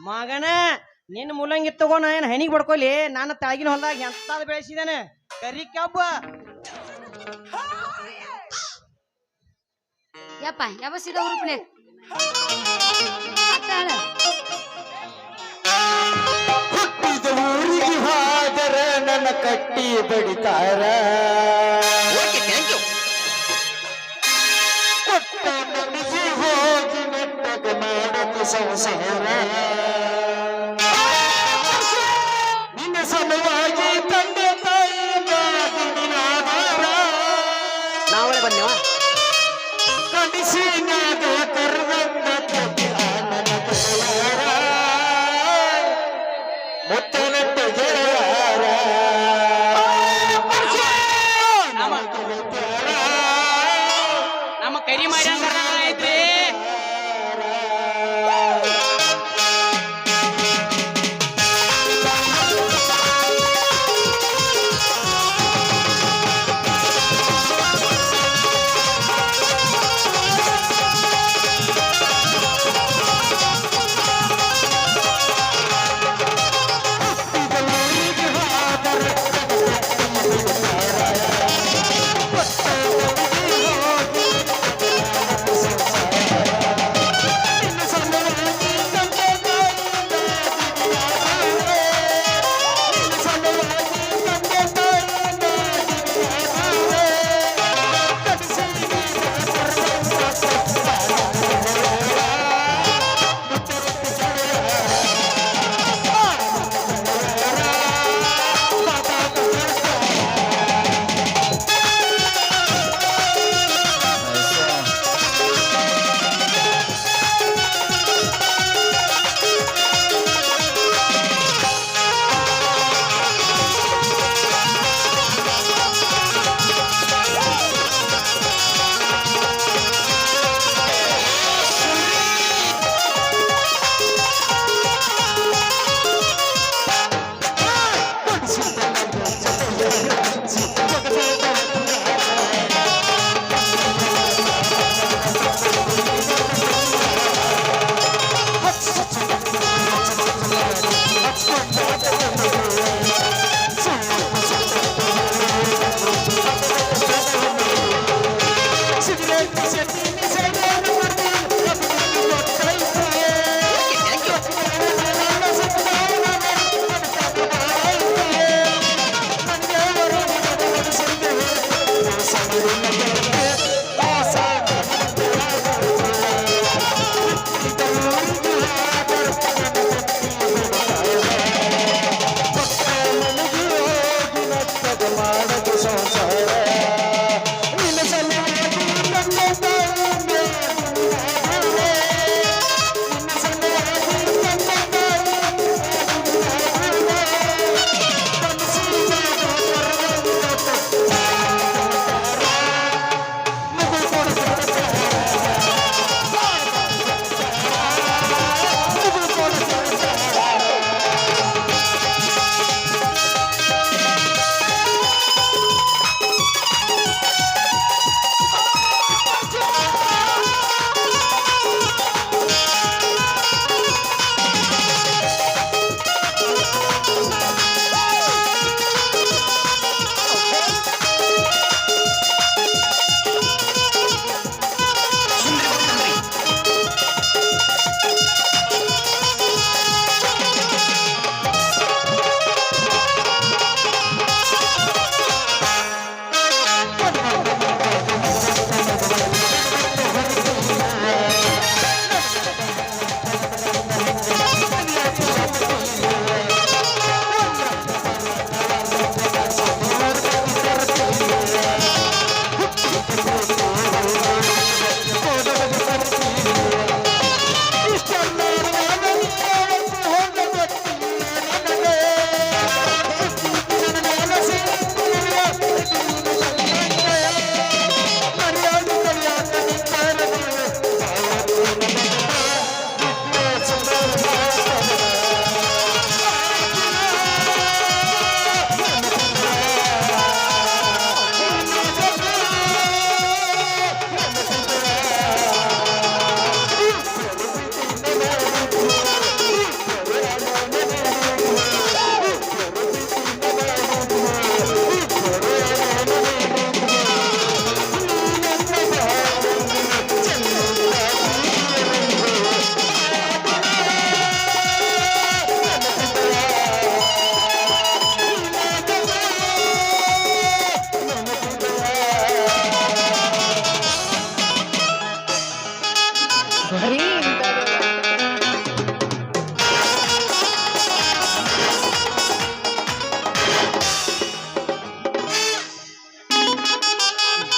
ಮಗನ ನಿನ್ನ ಮೂಲಂಗಿ ತಗೋ ನಾ ಏನು ಹನಿಗೆ ಬಡ್ಕೊಲಿ. ನಾನು ತೆಳಗಿನ ಹೊಲದಾಗ ಎಂತಾದ್ ಬೆಳೆಸಿದಾನೆ ಕರಿ ಕಬ್ಬ. ಯಪ್ಪ ಯಾವಸಿದ ಉರುಪ್ನೆ ಹುಟ್ಟಿದ ಊರಿಗೆ ಹಾದರ ನನ್ನ ಕಟ್ಟಿ ಬಡಿತಾರ ಕೊಟ್ಟ ಮನಸ್ಸಿ ಹೋಗಿ ನೆಟ್ಟಗ ಮಾಡದು ಸಂಸಾರ ನಿನ್ನ ಸಲುವಾಗಿ ತಂದೆ ತಾಯಿ ನಾವೇ ಬನ್ನಿವ ಕನಸಿನಾಗ ಕರ್ವಂದ ಮುತ್ತನಟ್ಟ ಗೆಳೆಯಾರ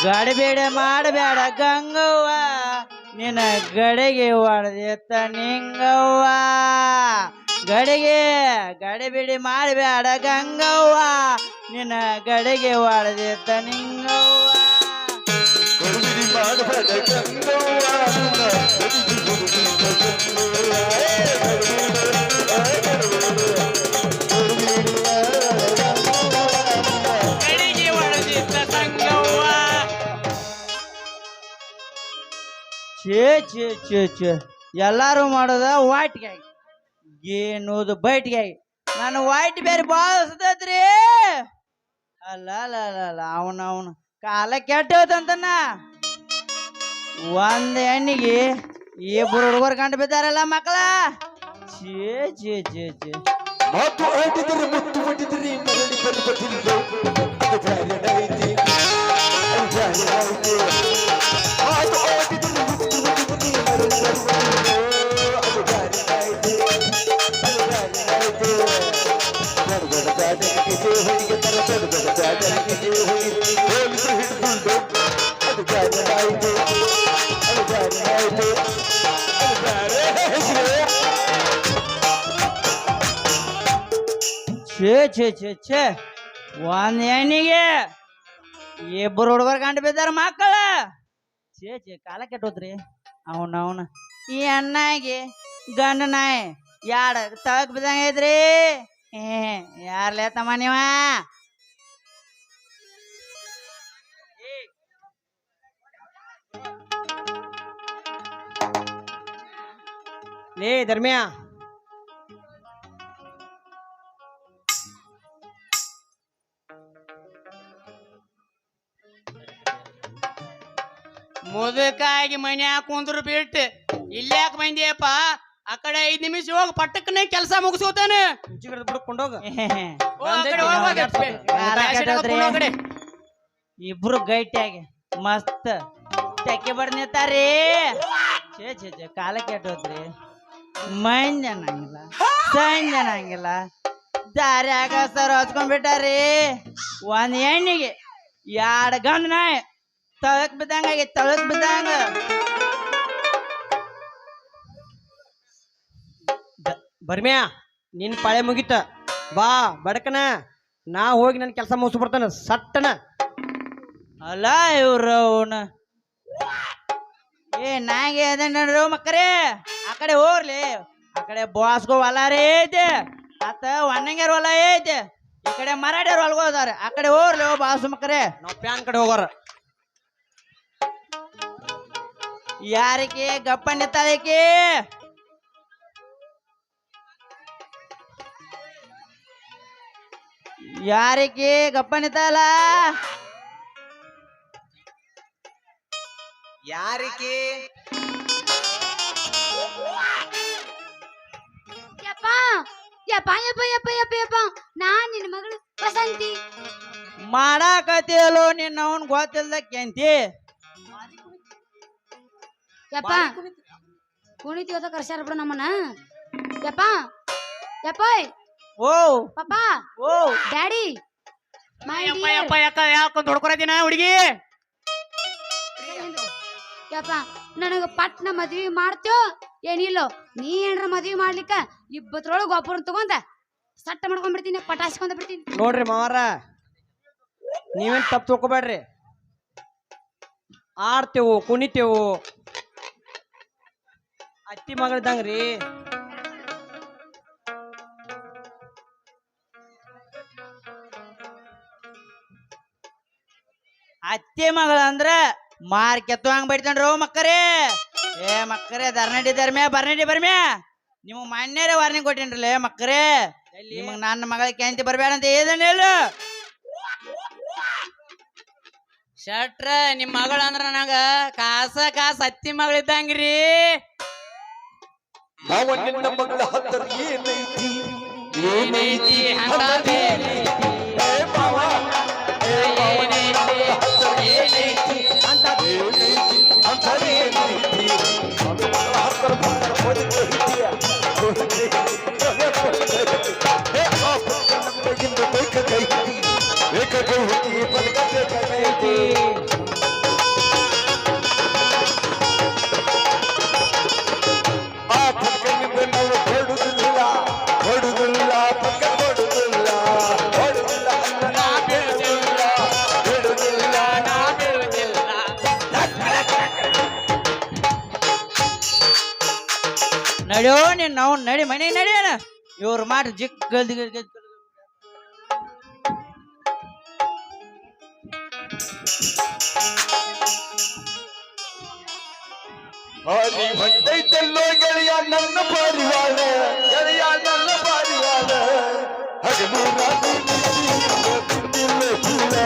ಗಡಿಬೇಡ ಮಾಡಬೇಡ ಗಂಗವ್ವ ನಿನ್ನ ಗಡಿಗೆ ಹೊಡೆದಿತ್ತ ನಿಂಗವ್ವ ಗಡಿಬಿಡಿ ಮಾಡಬೇಡ ಗಂಗವ್ವ ನಿನ್ನ ಗಡಿಗೆ ಹೊಡೆದಿತ್ತ ನಿಂಗವ್ವ ಗಡಿಬಿಡಿ ಮಾಡಬೇಡ ಗಂಗವ್ವ ಕಡೆಗೆ ಹೊಡೆದಿದ್ದ ಸಂಗವ್ವ. ಛೇ ಎಲ್ಲಾರು ಮಾಡೋದ ವಾಟ್ಗಾಗಿ ಏನೋದು ಬೈಟ್ಗಾಗಿ ನಾನು ವಾಯ್ಟ್ ಬೇರೆ ಬಾಳಿಸ್ತೈತ್ರಿ ಅಲ್ಲ ಅವನು ಕಾಲ ಕೆಟ್ಟೋತಂತನ ಒಂದ್ ಹೆಣ್ಣಿಗೆ ಇಬ್ಬರು ಹುಡುಗರು ಕಂಡು ಬಿದ್ದಾರಲ್ಲ ಮಕ್ಕಳ ಛೇ ಮಾತು ಆಡಿದರೆ ಮುತ್ತು ಮುಟ್ಟಿದ್ರಿ ಮರಳಿ ಬರುವುದಿಲ್ಲ ಅದು ಜಾರಿಯಾಯಿತು ಅದು ಜಾರಿಯಾಯಿತು ಮಾತು ಆಡಿದರೆ ಮುತ್ತು ಮುಟ್ಟಿದ್ರಿ ಮರಳಿ ಬರುವುದಿಲ್ಲ ಅದು ಜಾರಿಯಾಯಿತು ಅದು ಜಾರಿಯಾಯಿತು ದೊಡ್ಡ ಜಾಜನಿಗೆ ದೇವರಿಗೆ ತರ ದೊಡ್ಡ ಜಾಜನಿಗೆ ದೇವರಿಗೆ ಹೋಲಿಸಿ ಹಿಡಿದುಂಡು ಅದು ಜಾರಿಯಾಯಿತು ಅದು ಜಾರಿಯಾಯಿತು ಅದು ಜಾರಿಯಾಯಿತು ಛೇ ಒಂದ್ ಹೆಣ್ಣಿಗೆ ಇಬ್ಬರು ಹುಡುಗರು ಕಂಡು ಬಿದ್ದಾರ ಮಕ್ಕಳ ಛೇ ಕಾಲ ಕೆಟ್ಟೋದ್ರಿ ಅವನ ಈ ಅಣ್ಣಾಗಿ ಗಂಡ ನಾಯಿ ಯಾಡ ತಳಕ್ ಬಿದ್ದಂಗ ಐತ್ರಿ ಯಾರ್ಲೇ ತಮ್ಮ ನೀವ ಲೇ ಧರ್ಮ್ಯ ಮುದುಕಾಗಿ ಮನ್ಯಾಗ ಕುಂದ್ರು ಬಿಟ್ಟು ಇಲ್ಯಾಕ ಬಂದಿಯಪ್ಪ ಆ ಕಡೆ 5 ನಿಮಿಷ ಹೋಗಿ ಪಟ್ಟಕ್ಕನೆ ಕೆಲಸ ಮುಗಿಸ್ಕೋತಾನೆ ಬಿಡ್ಕೊಂಡೋಗ ಇಬ್ರು ಗೈಟ್ಯಾಗಿ ಮಸ್ತ್ ತೆಕ್ಕೆ ಬಡ್ ನಿಂತಾರಿ ಛೇ ಕಾಲ ಕೆಟ್ಟೋದ್ರಿ ಮಂಜ್ ಅನ್ನಂಗಿಲ್ಲ ಸಂಜ್ ಅನ್ನಂಗಿಲ್ಲ ದಾರ್ಯಾಗ ಸರ್ ಹಚ್ಕೊಂಡ್ಬಿಟ್ಟಾರಿ ಒಂದ್ ಹೆಣ್ಣಿಗೆ 2 ಗಂಡ ನಾಯಿ ತಳಕ್ ಬಿದ್ದಂಗ ಬರ್ಮ್ಯಾ ನಿನ್ ಪಾಳೆ ಮುಗಿತ ಬಾ ಬಡಕನ ನಾ ಹೋಗಿ ನನ್ನ ಕೆಲಸ ಮುಗಿಸ್ ಬರ್ತಾನ ಸಟ್ಟನ ಅಲ್ಲ ಇವ್ರವನ ನಾಗೆ ಅದನ್ರು ಮಕ್ಕರೇ ಆ ಕಡೆ ಹೋಗ್ಲಿ ಆ ಕಡೆ ಬಾಸ್ಗೋ ಹೊಲ ರೇ ಐತೆ ಆತ ಒಣ್ಣಂಗ್ಯಾರ ಹೊಲ ಐತೆ ಈ ಕಡೆ ಮರಾಠ್ಯಾರ ಹೊಲ್ಗೋದಾರ ಆ ಕಡೆ ಹೋಗ್ಲಿ ಬಾಸು ಮಕ್ಕರೇ ನಾವ್ ಪ್ಯಾನ್ ಕಡೆ ಹೋಗೋರ ಯಾರಿಗೆ ಗಪ್ಪ ನಿತ್ತಾಳಿಕೆ ಯಾರಿಗೆ ಗಪ್ಪ ನಿತ್ತಾಳ ಯಾರಿಗೆ ಯಪ್ಪ ನಾನ್ ನಿನ್ನ ಮಗಳು ವಸಂತಿ ಮಾಡಾಕತಿಯಲ್ಲೋ ನಿನ್ನ ಅವನ್ ಗೊತ್ತಿಲ್ದಕ್ಕಂತಿ ಯಪ್ಪ ಕುಣಿತಿ ಹೋದ ಕರ್ಸ್ಯಾರ ಬಿಡು ನಮ್ಮನ್ನ ಯಪ್ಪ ಓ ಪಾಪ ಓ ಡ್ಯಾಡಿ ಯಾಕೊಂದ್ ಹೊಡ್ಕೊರತಿನ ಹುಡುಗಿ ಯಪ್ಪ ನನಗ ಪಟ್ನ ಮದ್ವಿ ಮಾಡ್ತೇವ ಏನಿಲ್ಲೋ ನೀ ಏನ್ರ ಮದ್ವಿ ಮಾಡ್ಲಿಕ್ಕ ಇಬ್ಬತ್ರೊಳಗ ಒಬ್ಬರನ್ನ ತಗೊಂಡ ಸಟ್ಟ ಮಾಡ್ಕೊಂಡ್ಬಿಡ್ತೀನಿ ಪಟಾಸ್ಕೊಂಡ ಬಿಡ್ತೀನಿ ನೋಡ್ರಿ ಮಾವಾರ ನೀವೇನ್ ತಪ್ಪು ತಿಳ್ಕೊಬೇಡ್ರಿ ಆಡ್ತೇವು ಕುಣಿತೇವು ಅತ್ತಿ ಮಗಳಿದ್ದಂಗ್ರಿ ಅತ್ತೆ ಮಗಳ ಅಂದ್ರ ಮಾರ್ ಕೆತ್ತುವಂಗ್ ಬೈತಾನ್ರೋ ಮಕ್ಕರೇ ಮಕ್ಕರೇ ಬರ್ನಡಿ ಬರ್ಮ್ಯಾ ನಿಮಗ್ ಮನ್ಯಾರ ವಾರ್ನಿಂಗ್ ಕೊಟ್ಟಿನ್ರಲ್ಲ ಮಕ್ಕರೇ ನಿಮಗ್ ನನ್ನ ಮಗಳ ಕೆಂತಿ ಬರ್ಬೇಡ ಅಂತ ಏದನ್ ಹೇಳು ಶಟ್ರ ನಿಮ್ ಮಗಳ ಅಂದ್ರ ನನಗ ಕಾಸ ಅತ್ತಿ ಮಗಳಿದ್ದಂಗ್ರಿ ನಾವು ನಿನ್ನ ಮಗಳ ಹತ್ತರ ಏನೈತಿ ಏನೈತಿ ಅಂತದೇನೈತಿ ಏ ಮಾವ ಏ ಮಾವ ಏನೈತಿ ಅಂತದೇನೈತಿ ಮಗಳ ಹತ್ತರ ಬಂದರ ಹೋದಿಗೆ ಹಿಡಿಯ ಏ ಆಫ್ ಕಣ್ಣಗಿಂದ ಬೇಕ ಕೈ ಬಲಗತ್ತೆ ಕೈ ನಡಿಯೋ ನೀನ್ ನಾವು ನಡಿ ಮನೆಗೆ ನಡಿಯೋಣ ಇವ್ರು ಮಾಡಿ ಜಿಕ್ ಗಲ್ದಿ ಗಲ್ದಿ ಹಾದಿ ಹೊಂಟೈತೆಲ್ಲೋ ಗೆಳೆಯ ನನ್ನ ಪಾರಿವಾಳ ಗೆಳೆಯ ನನ್ನ ಪಾರಿವಾಳ ಹಗಲು ರಾತ್ರಿ ನಿದ್ದೆ ಕುಂದಿಲ್ಲ